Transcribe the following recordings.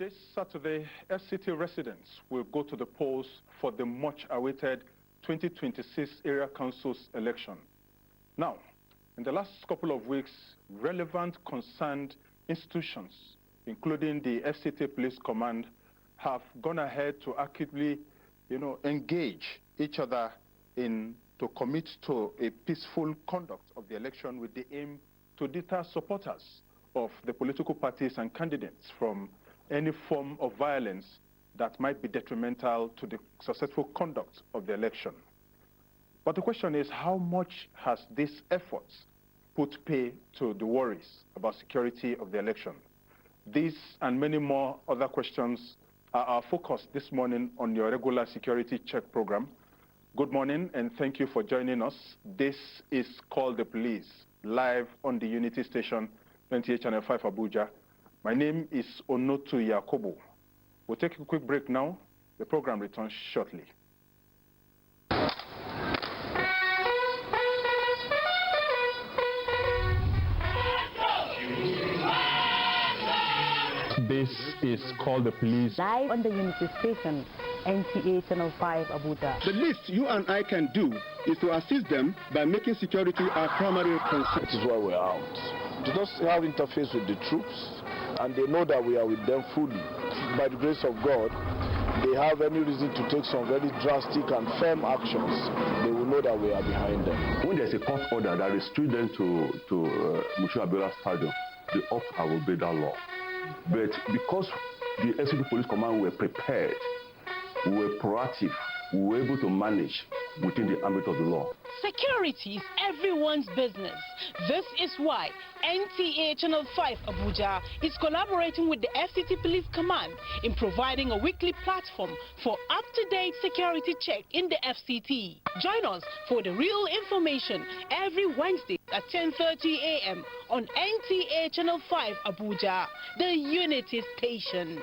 This Saturday, FCT residents will go to the polls for the much-awaited 2026 Area Councils election. Now, in the last couple of weeks, relevant concerned institutions, including the FCT Police Command, have gone ahead to actively, engage each other to commit to a peaceful conduct of the election with the aim to deter supporters of the political parties and candidates from any form of violence that might be detrimental to the successful conduct of the election. But the question is, how much has these efforts put pay to the worries about security of the election? These and many more other questions are our focus this morning on your regular security check program. Good morning and thank you for joining us. This is Call the Police, live on the Unity Station, 28 Channel 5 Abuja. My name is Onotu Yakobo. We'll take a quick break now. The program returns shortly. This is Call the Police, live on the Unity Station, NTA Channel 5 Abuja. The least you and I can do is to assist them by making security our primary concern. That is why we're out. To just have interface with the troops, and they know that we are with them fully. By the grace of God, they have any reason to take some very drastic and firm actions, they will know that we are behind them. When there's a court order that restricts them to Abuja Stadium, they ought to obey that law. But because the FCT Police Command were prepared, we were proactive, we were able to manage within the ambit of the law. Security is everyone's business. This is why NTA Channel 5 Abuja is collaborating with the FCT Police Command in providing a weekly platform for up-to-date security check in the FCT. Join us for the real information every Wednesday at 10:30 a.m. on NTA Channel 5 Abuja, the Unity Station.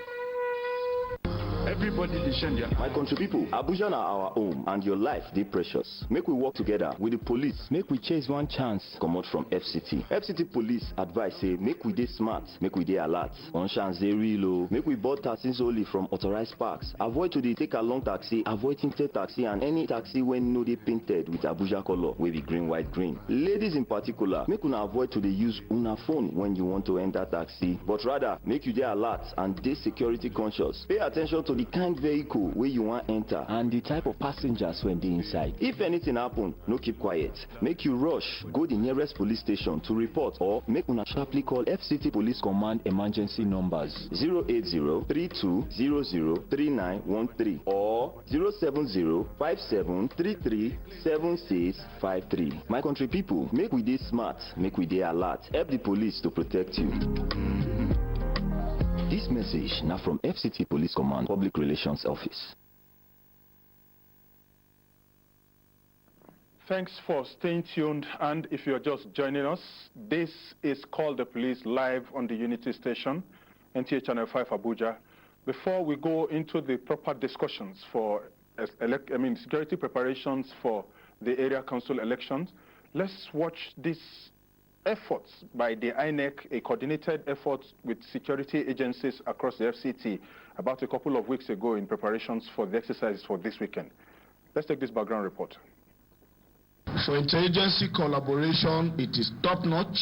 Everybody listen there. My country people, Abuja na our home and your life dey precious. Make we work together with the police. Make we chase one chance comot from FCT. FCT police advise say make we dey smart, make we dey alert. One chance dey real o. Make we board taxis only from authorized parks. Avoid to dey take along taxi, avoid tinted taxi and any taxi wey no dey painted with Abuja color wey be green, white, green. Ladies in particular, make una avoid to dey use una phone when you want to enter taxi, but rather make you dey alert and dey security conscious. Pay attention to the kind vehicle where you want enter and the type of passengers when they inside. If anything happen, no keep quiet. Make you rush, go the nearest police station to report or make una sharply call FCT Police Command emergency numbers 080-3200-3913 or 070-5733-7653. My country people, make we dey smart, make we dey alert. Help the police to protect you. This message now from FCT Police Command Public Relations Office. Thanks for staying tuned, and if you're just joining us, this is Call the Police live on the Unity Station, NTA Channel 5 Abuja. Before we go into the proper discussions for security preparations for the area council elections, let's watch this efforts by the INEC, a coordinated effort with security agencies across the FCT about a couple of weeks ago in preparations for the exercises for this weekend. Let's take this background report. For interagency collaboration, it is top-notch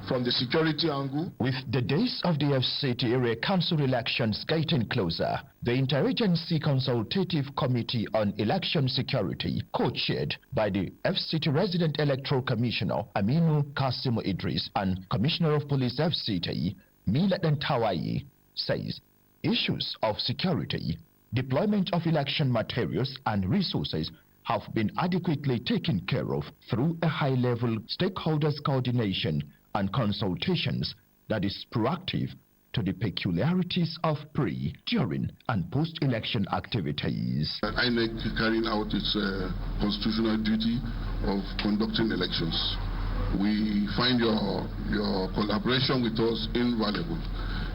from the security angle. With the days of the FCT Area Council elections getting closer, the Interagency Consultative Committee on Election Security, co-chaired by the FCT Resident Electoral Commissioner Aminu Kasimu Idris and Commissioner of Police FCT Mila Dantawai, says issues of security, deployment of election materials and resources have been adequately taken care of through a high-level stakeholders coordination and consultations that is proactive to the peculiarities of pre, during, and post-election activities. INEC carrying out its constitutional duty of conducting elections. We find your collaboration with us invaluable.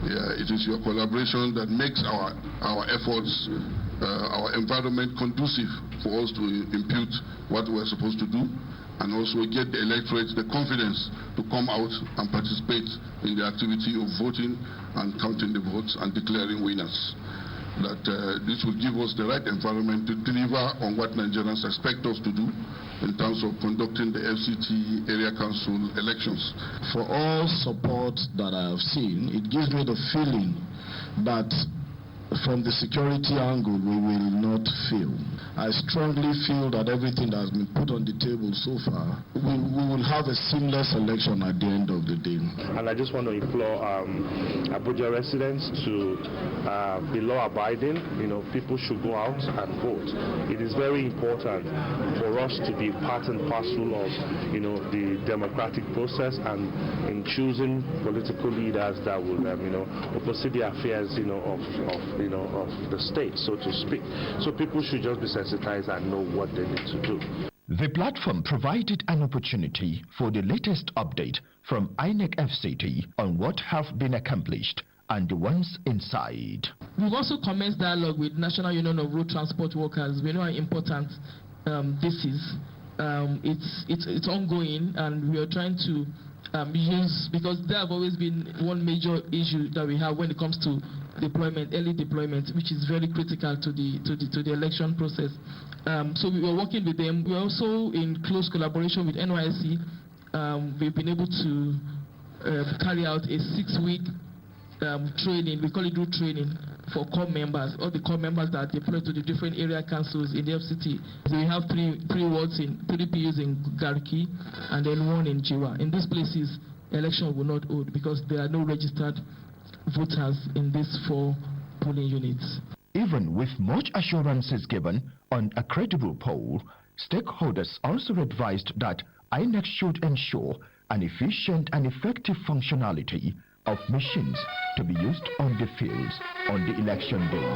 It is your collaboration that makes our efforts, our environment conducive for us to impute what we're supposed to do, and also get the electorate the confidence to come out and participate in the activity of voting and counting the votes and declaring winners. That this will give us the right environment to deliver on what Nigerians expect us to do in terms of conducting the FCT area council elections. For all support that I have seen, it gives me the feeling that from the security angle, we will not fail. I strongly feel that everything that has been put on the table so far, we will have a seamless election at the end of the day. And I just want to implore Abuja residents to be law-abiding. People should go out and vote. It is very important for us to be part and parcel of, the democratic process and in choosing political leaders that will, oversee the affairs, of the state, so to speak. So people should just be sensitized and know what they need to do. The platform provided an opportunity for the latest update from INEC FCT on what have been accomplished and the ones inside. We've also commenced dialogue with National Union of Road Transport Workers. We know how important this is. It's ongoing, and we are trying to because there have always been one major issue that we have when it comes to deployment, early deployment, which is very critical to the election process. So we were working with them. We're also in close collaboration with NYSC. We've been able to carry out a 6-week training. We call it route training for core members, all the core members that are deployed to the different area councils in the FCT. So we have three PUs in Garki and then 1 in Jiwa. In these places, election will not hold because there are no registered voters in these 4 polling units. Even with much assurances given on a credible poll, stakeholders also advised that INEC should ensure an efficient and effective functionality of machines to be used on the fields on the election day.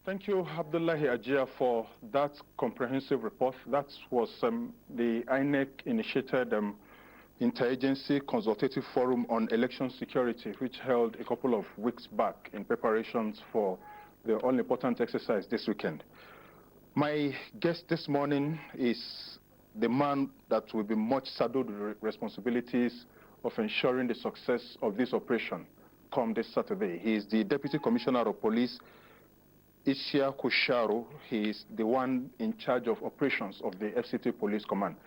Thank you, Abdullahi Ajia, for that comprehensive report. That was the INEC initiated Interagency Consultative Forum on Election Security, which held a couple of weeks back in preparations for the all-important exercise this weekend. My guest this morning is the man that will be much saddled with responsibilities of ensuring the success of this operation come this Saturday. He is the Deputy Commissioner of Police, Ishia Kusharu. He is the one in charge of operations of the FCT Police Command.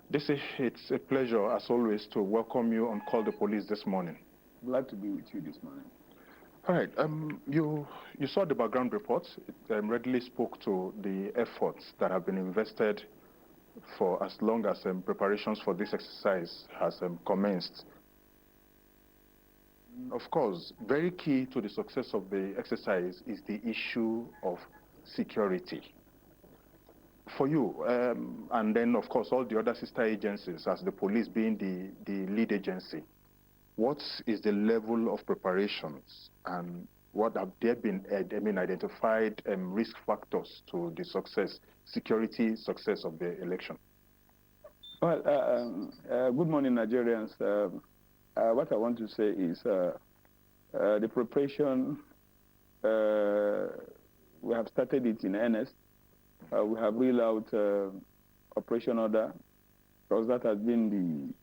It's a pleasure, as always, to welcome you on Call the Police this morning. Glad to be with you this morning. All right. You saw the background reports. It readily spoke to the efforts that have been invested for as long as preparations for this exercise has commenced. Of course, very key to the success of the exercise is the issue of security. For you, and then of course all the other sister agencies, as the police being the lead agency, what is the level of preparations and what have there been identified risk factors to the security success of the election? Well, good morning, Nigerians. What I want to say is the preparation, we have started it in earnest. We have reeled out operation order, because that has been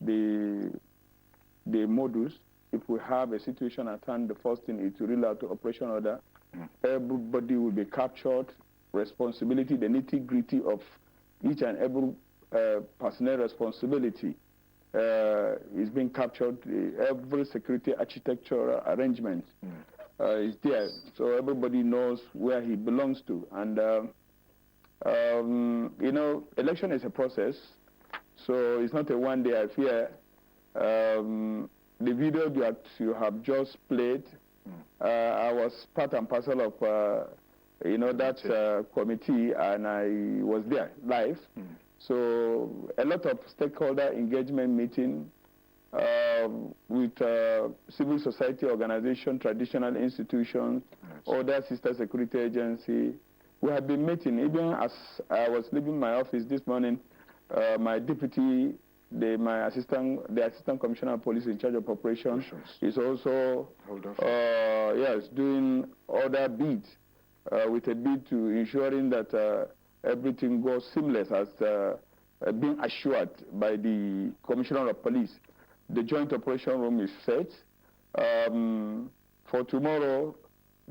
the modus. If we have a situation at hand, the first thing is to reel out the operation order. Everybody will be captured. Responsibility, the nitty-gritty of each and every personnel responsibility is being captured. Every security architecture arrangement is there, so everybody knows where he belongs to. And you know, election is a process, so it's not a one-day affair. The video that you have just played, I was part and parcel of you know, that committee, and I was there live. So a lot of stakeholder engagement meeting with civil society organization, traditional institutions, other sister security agency. We have been meeting. Even as I was leaving my office this morning, my deputy, the assistant commissioner of police in charge of operations is also yes, doing other beats. with a bid to ensuring that everything goes seamless as being assured by the Commissioner of Police. The joint operation room is set. For tomorrow,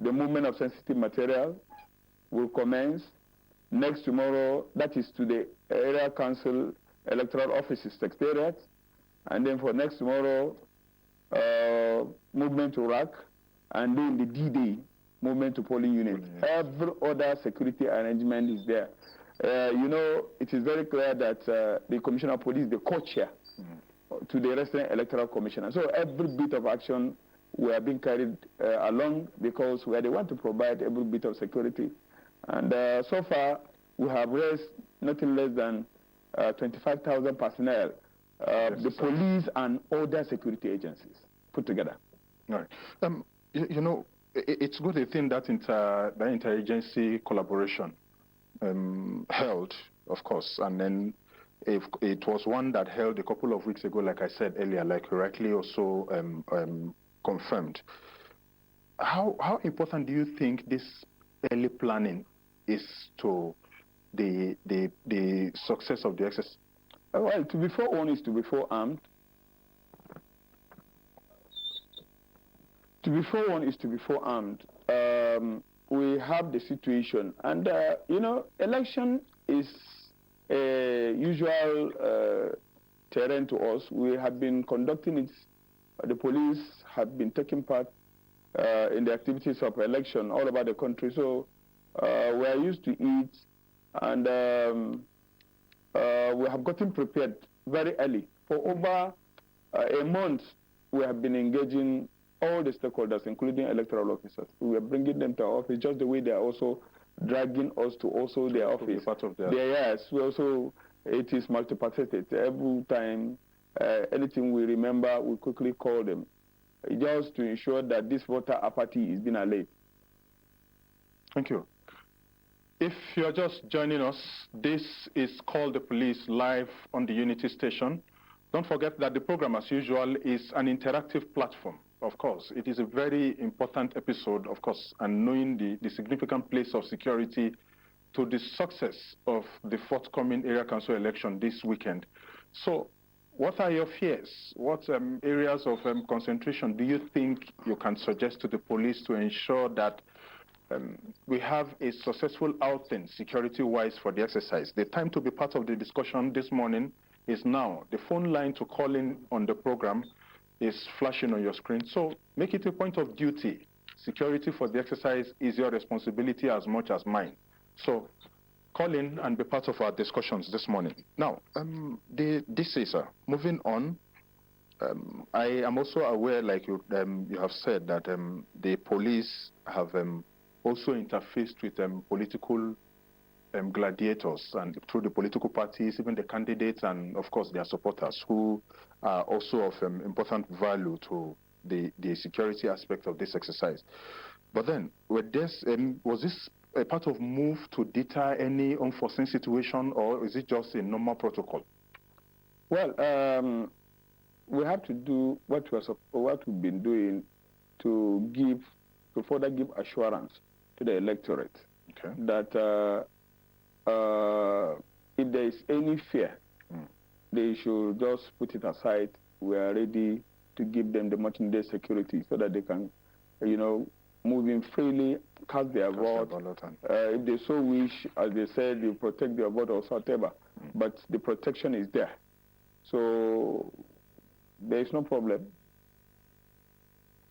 the movement of sensitive material will commence. Next tomorrow, that is to the area council electoral offices secretariat. And then for next tomorrow, movement to RAC, and then the D-Day, movement to polling unit. Every other security arrangement is there. You know, it is very clear that the Commissioner of Police is the co-chair to the resident electoral commissioner. So every bit of action we are being carried along because we are the one to provide every bit of security. And so far, we have raised nothing less than 25,000 personnel, the police and other security agencies put together. All right. You know, it's good to think that the interagency collaboration held, of course, and then if it was one that held a couple of weeks ago, like I said earlier, like you rightly also confirmed. How important do you think this early planning is to the success of the exercise? Well, to be forewarned is to be forearmed. To be forewarned is to be forearmed. We have the situation, and you know, election is a usual terrain to us. We have been conducting it. The police have been taking part in the activities of election all over the country. So we are used to it, and we have gotten prepared very early. For over a month, we have been engaging all the stakeholders, including electoral officers. We are bringing them to our office just the way they are also dragging us to also their office. Part of their yes, we also, it is multifaceted. Every time anything we remember, we quickly call them, just to ensure that this voter apathy is being allayed. Thank you. If you're just joining us, this is Call the Police live on the Unity Station. Don't forget that the program, as usual, is an interactive platform. Of course, it is a very important episode, of course, and knowing the significant place of security to the success of the forthcoming area council election this weekend. So, what are your fears? What areas of concentration do you think you can suggest to the police to ensure that we have a successful outing security-wise for the exercise? The time to be part of the discussion this morning is now. The phone line to call in on the program is flashing on your screen. So make it a point of duty. Security for the exercise is your responsibility as much as mine. So call in and be part of our discussions this morning. Now, this is, moving on, I am also aware, like you have said, that the police have also interfaced with political gladiators and through the political parties, even the candidates and, of course, their supporters, who are also of important value to the security aspect of this exercise. But then, was this a part of move to deter any unforeseen situation, or is it just a normal protocol? Well, we have to do what we've been doing to further give assurance to the electorate that if there is any fear, they should just put it aside. We are ready to give them the much needed security so that they can, you know, move in freely, cast their vote. If they so wish, as they said, they protect their vote or whatever. But the protection is there. So there is no problem.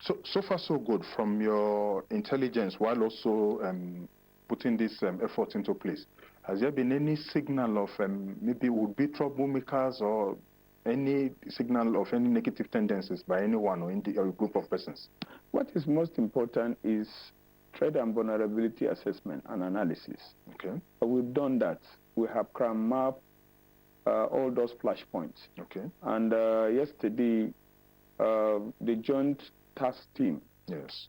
So far so good from your intelligence, while also putting this effort into place. Has there been any signal of maybe would-be troublemakers or any signal of any negative tendencies by anyone or a group of persons? What is most important is threat and vulnerability assessment and analysis. Okay. We've done that. We have crime mapped all those flashpoints. Okay. And yesterday, the joint task team,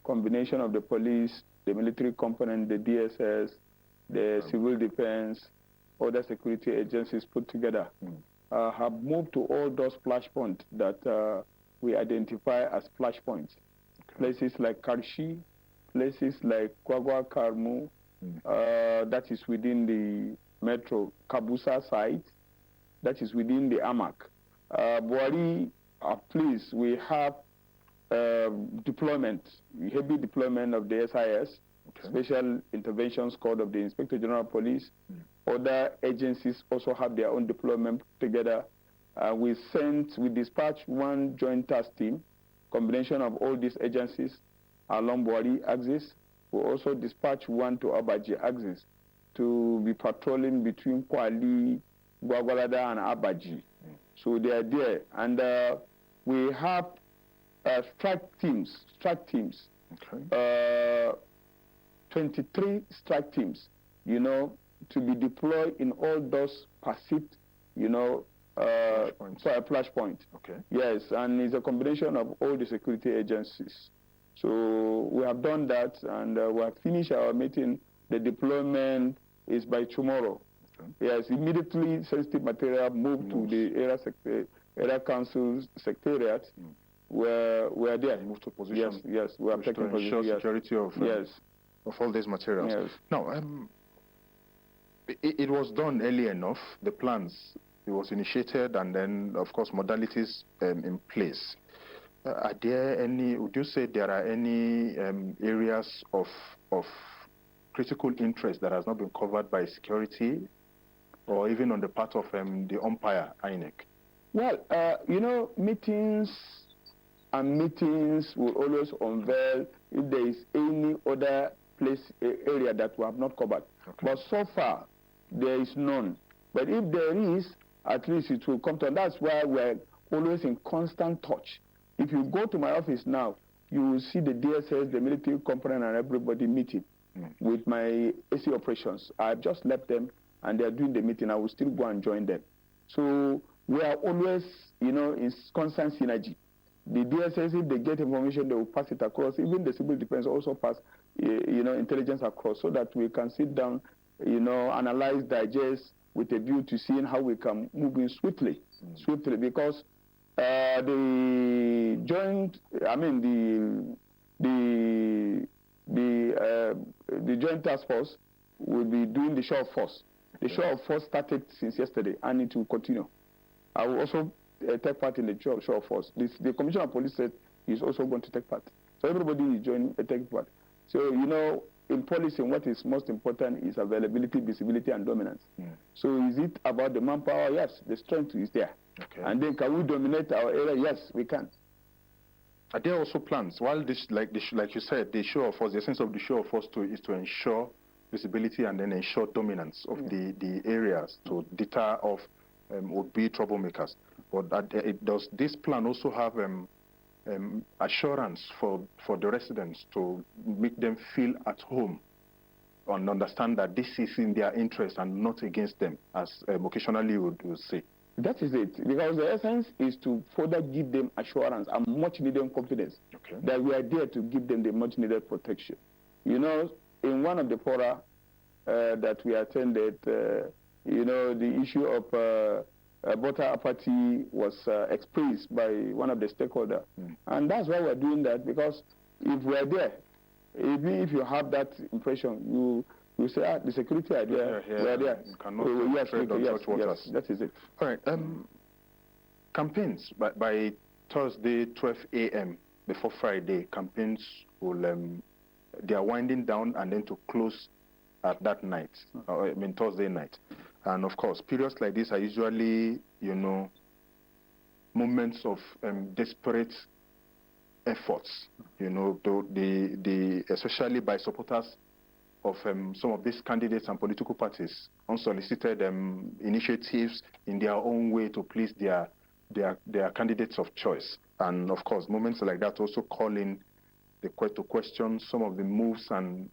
combination of the police, the military component, the DSS, the civil defense, other security agencies put together, have moved to all those flashpoints that we identify as flashpoints. Places like Karshi, places like Kwagwa Karmu, that is within the Metro Kabusa site, that is within the AMAC. Buhari, please, we have deployment, heavy deployment of the SIS, Special Intervention Squad of the Inspector General of Police. Other agencies also have their own deployment together. We dispatched one joint task team, combination of all these agencies along Buhari axis. We also dispatched one to Abaji axis to be patrolling between Kwali, Gwagwalada, and Abaji. So they are there. And we have strike teams, 23 strike teams, you know, to be deployed in all those perceived, you know, flash point. Yes, and it's a combination of all the security agencies. So we have done that, and we have finished our meeting. The deployment is by tomorrow. Yes, immediately sensitive material moved to the area council secretariat. We're there. Moved to position. Yes, we are taking position. Security of all these materials. Yes. Now, it was done early enough. The plans, it was initiated, and then of course modalities in place. Are there any? Would you say there are any areas of critical interest that has not been covered by security, or even on the part of the umpire, INEC? Well, you know, meetings will always unveil if there is any other area that we have not covered. But so far, there is none. But if there is, at least it will come to, and that's why we're always in constant touch. If you go to my office now, you will see the DSS, the military component, and everybody meeting with my AC operations. I've just left them, and they're doing the meeting. I will still go and join them. So we are always, you know, in constant synergy. The DSS, if they get information, they will pass it across. Even the civil defense also pass, you know, intelligence across, so that we can sit down, you know, analyze, digest, with a view to seeing how we can move in swiftly, because the joint, I mean the joint task force will be doing the show of force. The show of force started since yesterday, and it will continue. I will also take part in the show of force. The Commissioner of Police said he's also going to take part. So everybody is joining taking part. So, you know, in policing, what is most important is availability, visibility, and dominance. So is it about the manpower? Yes, the strength is there. And then can we dominate our area? Yes, we can. Are there also plans? While this, like you said, the show of force, the essence of the show of force is to ensure visibility and then ensure dominance of the areas to deter off would-be troublemakers. But does this plan also have assurance for the residents to make them feel at home and understand that this is in their interest and not against them, as occasionally would say? That is it, because the essence is to further give them assurance and much needed confidence that we are there to give them the much needed protection. You know, in one of the fora that we attended, you know, the issue of voter apathy was expressed by one of the stakeholders. And that's why we're doing that, because if we're there, even if you have that impression, you say, the security are there, we're there. You cannot trade on such waters. Yes, that is it. All right. Campaigns, by Thursday, 12 a.m. before Friday, campaigns will, they are winding down and then to close at that night, I mean Thursday night. And of course, periods like this are usually, you know, moments of desperate efforts, you know, especially by supporters of some of these candidates and political parties, unsolicited initiatives in their own way to please their candidates of choice. And of course, moments like that also call in to question some of the moves and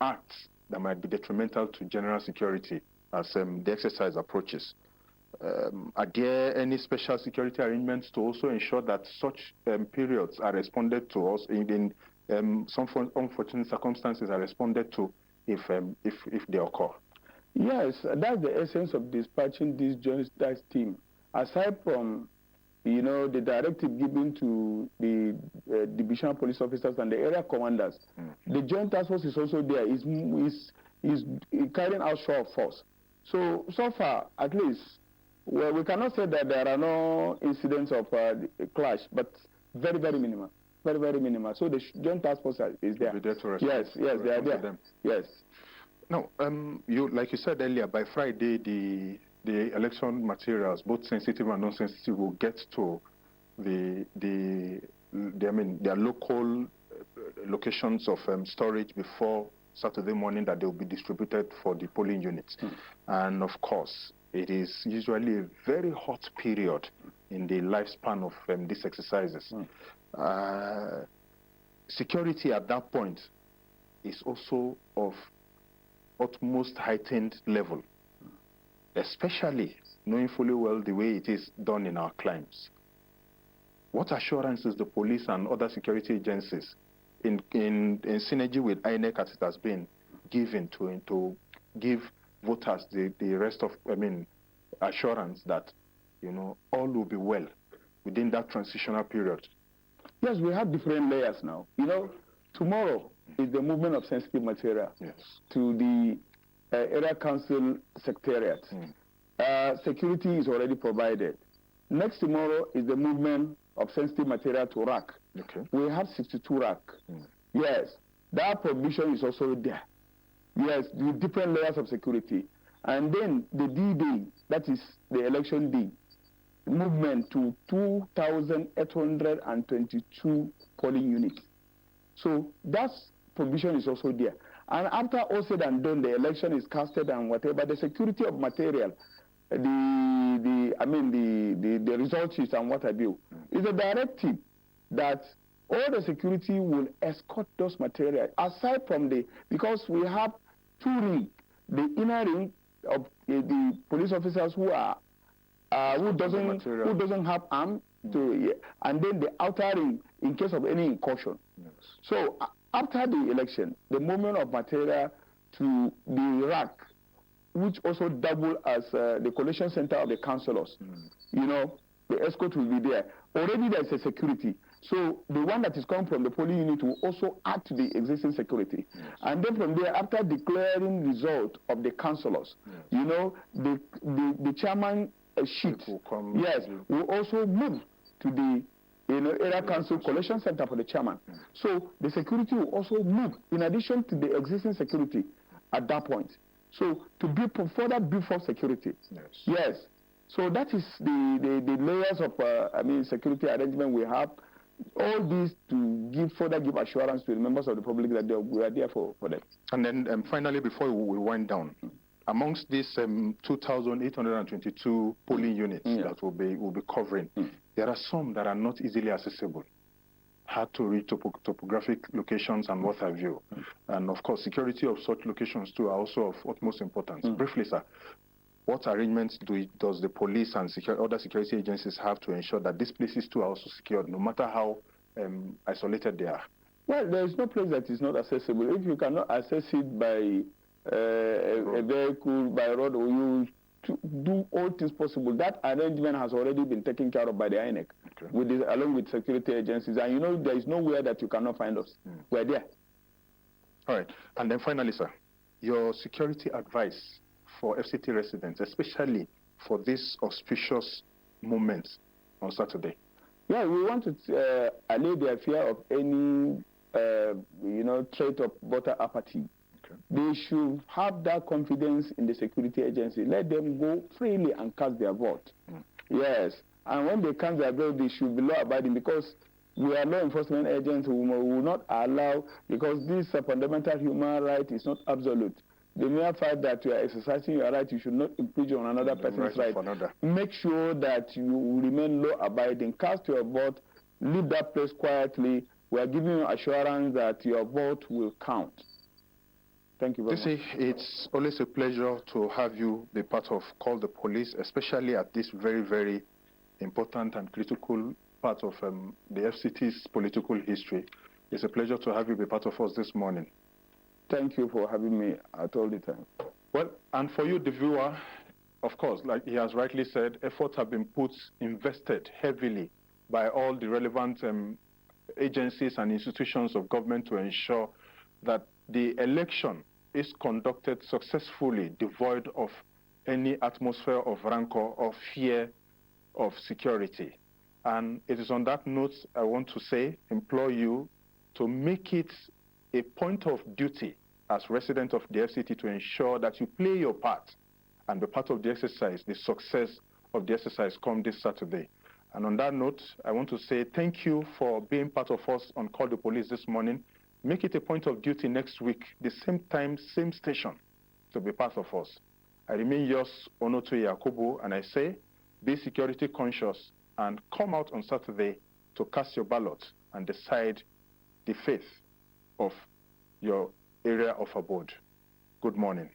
acts that might be detrimental to general security as the exercise approaches. Are there any special security arrangements to also ensure that such periods are responded to, also in some unfortunate circumstances are responded to if they occur? Yes, that's the essence of dispatching this joint task team. Aside from you know, the directive given to the divisional police officers and the area commanders. The joint task force is also there. Is carrying out show of force. So far, at least, well, we cannot say that there are no incidents of clash, but very, very minimal. Very, very minimal. So the joint task force is there. Yes, they are there. Yes. No, like you said earlier, by Friday, the election materials, both sensitive and non-sensitive, will get to their local locations of storage before Saturday morning, that they will be distributed for the polling units. And of course, it is usually a very hot period in the lifespan of these exercises. Security at that point is also of utmost heightened level, especially knowing fully well the way it is done in our climes. What assurances the police and other security agencies in synergy with INEC as it has been given to give voters the rest of, assurance that, you know, all will be well within that transitional period? Yes, we have different layers now. You know, tomorrow is the movement of sensitive material to the area council secretariat. Security is already provided. Next tomorrow is the movement of sensitive material to RAC. We have 62 RAC. Yes, that provision is also there. Yes, with different layers of security. And then the D-Day, that is the election day, movement to 2,822 polling units. So that provision is also there. And after all said and done, the election is casted and whatever, the security of material, the result sheets and what have you, is a directive that all the security will escort those materials, aside from because we have two rings, the inner ring of the police officers who doesn't have arms, and then the outer ring in case of any incursion. So after the election, the movement of material to the rack, which also double as the collection center of the councillors, you know, the escort will be there. Already there is a security. So the one that is coming from the polling unit will also add to the existing security. And then from there, after declaring result of the councillors, you know, the chairman sheet will also move to the area council collection center for the chairman. So the security will also move in addition to the existing security at that point. So to be further before security. Yes. So that is the layers of security arrangement we have. All these to further give assurance to the members of the public that we are there for them. And then finally, before we wind down, amongst these 2,822 polling units that will be covering, there are some that are not easily accessible, hard to reach topographic locations and what have you. And of course, security of such locations too are also of utmost importance. Briefly, sir, what arrangements does the police and other security agencies have to ensure that these places too are also secured, no matter how isolated they are? Well, there is no place that is not accessible. If you cannot access it by a vehicle, by road, or you do all things possible, that arrangement has already been taken care of by the INEC, along with security agencies. And you know, there is nowhere that you cannot find us. We're there. All right. And then finally, sir, your security advice for FCT residents, especially for this auspicious moment on Saturday? Yeah, we want to allay their fear of any, trait of voter apathy. They should have that confidence in the security agency. Let them go freely and cast their vote. Yes, and when they cast their vote, they should be law-abiding, because we are law enforcement agents who will not allow, because this fundamental human right is not absolute. The mere fact that you are exercising your right, you should not impinge on another person's right. Make sure that you remain law-abiding. Cast your vote. Leave that place quietly. We are giving you assurance that your vote will count. Thank you very much. It's always a pleasure to have you be part of Call the Police, especially at this very, very important and critical part of the FCT's political history. It's a pleasure to have you be part of us this morning. Thank you for having me at all the time. Well, and for you, the viewer, of course, like he has rightly said, efforts have been invested heavily by all the relevant agencies and institutions of government to ensure that the election is conducted successfully, devoid of any atmosphere of rancor or fear of security. And it is on that note I want to say, implore you to make it a point of duty as resident of the FCT to ensure that you play your part and be part of the exercise, the success of the exercise come this Saturday. And on that note, I want to say thank you for being part of us on Call the Police this morning. Make it a point of duty next week, the same time, same station, to be part of us. I remain yours, Onoto Yakubu, and I say, be security conscious and come out on Saturday to cast your ballot and decide the fate of your area of abode. Good morning.